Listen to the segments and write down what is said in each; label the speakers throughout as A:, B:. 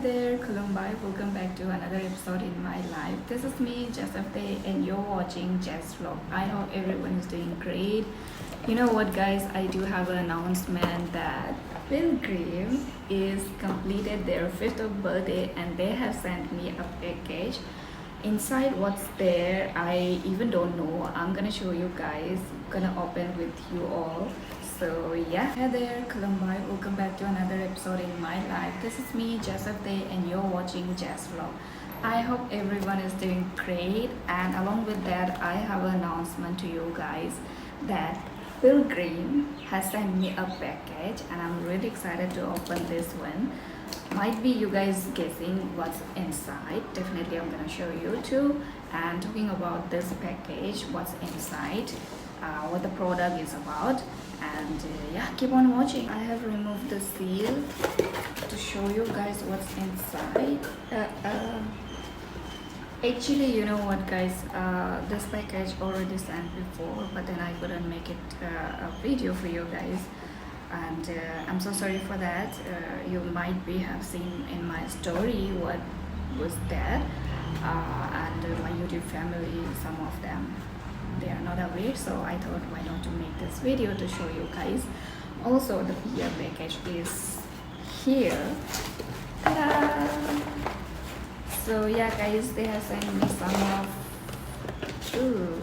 A: there, Columbi. Welcome back to another episode in my life. This is me, Joseph Day, and you're watching Jess Vlog. I hope everyone is doing great. You know what, guys? I do have an announcement that Pilgrim is completed their 50th birthday, and they have sent me a package. Inside, what's there? I even don't know. I'm gonna show you guys. Gonna open with you all. So yeah, hi there, Columbi. Welcome back to another episode in my life. This is me, Joseph Day, and you're watching Jess Vlog. I hope everyone is doing great, and along with that, I have an announcement to you guys that Pilgrim has sent me a package, and I'm really excited to open this one. Might be you guys guessing what's inside. Definitely, I'm gonna show you too. And talking about this package, what's inside, what the product is about, and yeah, keep on watching. I have removed the seal to show you guys what's inside. Actually, you know what, guys, this package already sent before, but then I couldn't make it a video for you guys, and I'm so sorry for that. You might be have seen in my story what was there, and my YouTube family, some of them, they are not aware, so I thought why not to make this video to show you guys. Also, the beer package is here. Ta-da! So yeah, guys, they have sent me some of. Ooh.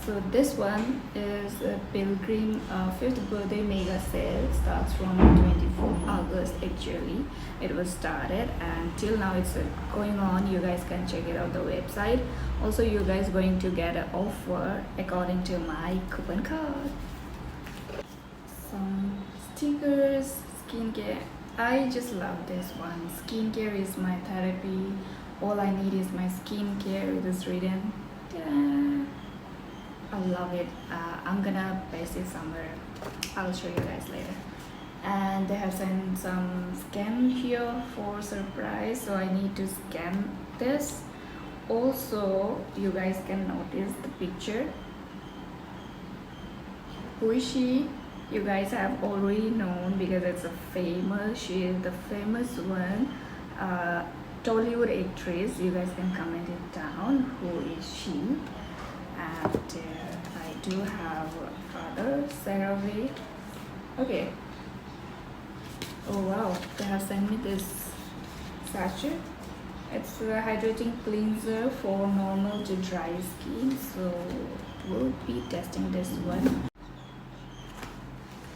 A: So this one is a Pilgrim 5th birthday mega sale. Starts from 24th August. Actually, it was started, and till now it's going on. You guys can check it out the website. Also, you guys going to get an offer according to my coupon code. Some stickers, skincare. I just love this one. Skincare is my therapy. All I need is my skincare. It is written. Ta-da! I love it. I'm gonna paste it somewhere. I'll show you guys later. And they have sent some scan here for surprise, so I need to scan this. Also, you guys can notice the picture. Who is she? You guys have already known because it's a famous. She is the famous one. Tollywood actress. You guys can comment it down. Who is she? And I do have other CeraVe. Okay. Oh wow, they have sent me this sachet. It's a hydrating cleanser for normal to dry skin, so we'll be testing this one.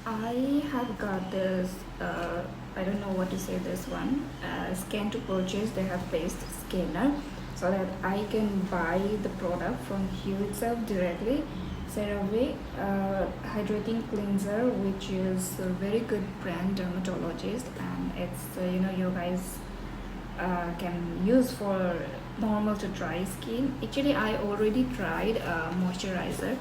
A: I have got this, I don't know what to say this one, scan to purchase. They have paste scanner so that I can buy the product from here itself directly. CeraVe hydrating cleanser, which is a very good brand dermatologist, and it's you guys can use for normal to dry skin. Actually, I already tried moisturizer,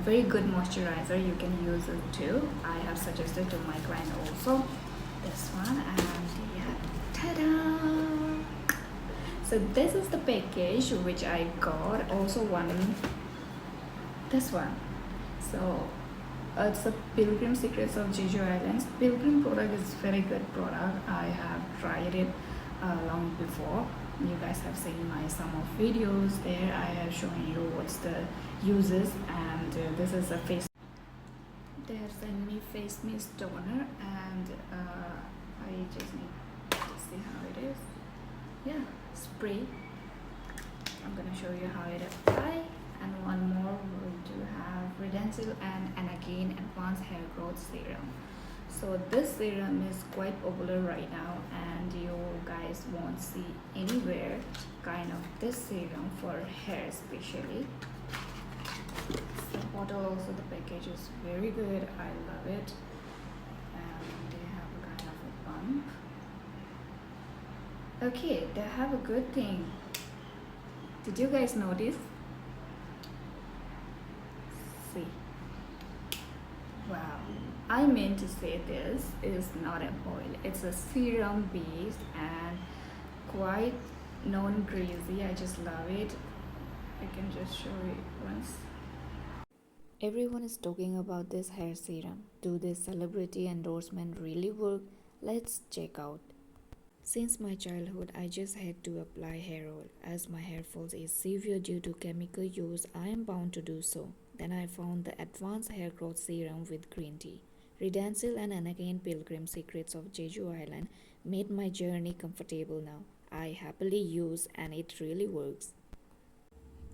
A: very good moisturizer. You can use it too. I have suggested to my client also this one, and yeah, ta-da! So this is the package which I got. Also one, this one. So it's a Pilgrim Secrets of Jeju Islands. Pilgrim product is very good product. I have tried it long before. You guys have seen my some of videos there. I have shown you what's the uses, and this is a face. They have sent me face mist toner, and I just need to see how it is. Yeah, spray. I'm gonna show you how it apply. And one more, we do have Redensil and again advanced hair growth serum. So this serum is quite popular right now, and you guys won't see anywhere kind of this serum for hair especially. The bottle, also the package is very good. I love it, and they have a kind of a pump. Okay, they have a good thing. Did you guys notice? See, wow, I meant to say this is not an oil. It's a serum based and quite non-greasy. I just love it. I can just show it once. Everyone is talking about this hair serum. Do this celebrity endorsement really work? Let's check out.
B: Since my childhood, I just had to apply hair oil. As my hair falls is severe due to chemical use, I am bound to do so. Then I found the advanced hair growth serum with green tea. Redansil and Anakin Pilgrim Secrets of Jeju Island made my journey comfortable now. I happily use and it really works.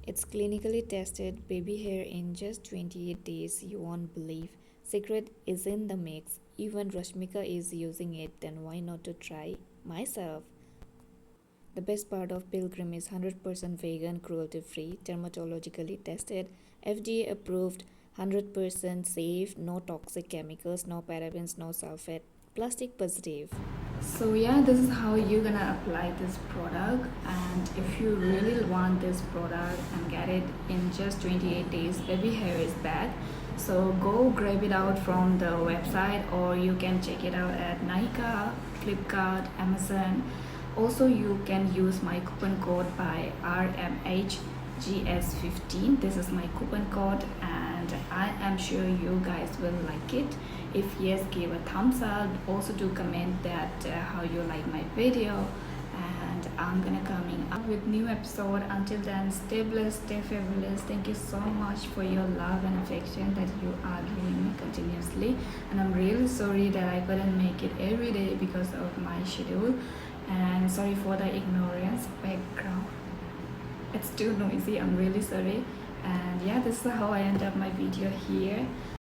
B: It's clinically tested baby hair in just 28 days, you won't believe. Secret is in the mix. Even Rashmika is using it, then why not to try myself? The best part of Pilgrim is 100% vegan, cruelty free, dermatologically tested, FDA approved, 100% safe, no toxic chemicals, no parabens, no sulfate, plastic positive.
A: So yeah, this is how you're gonna apply this product, and if you really want this product and get it in just 28 days, baby hair is back. So go grab it out from the website, or you can check it out at Nykaa, Flipkart, Amazon. Also, you can use my coupon code by RMHGS15. This is my coupon code, and I am sure you guys will like it. If yes, give a thumbs up. Also do comment that how you like my video, and I'm gonna coming up with new episode. Until then, stay blessed, stay fabulous. Thank you so much for your love and affection that you are giving me continuously, and I'm really sorry that I couldn't make it every day because of my schedule, and sorry for the ignorance background. It's too noisy. I'm really sorry. And yeah, this is how I end up my video here.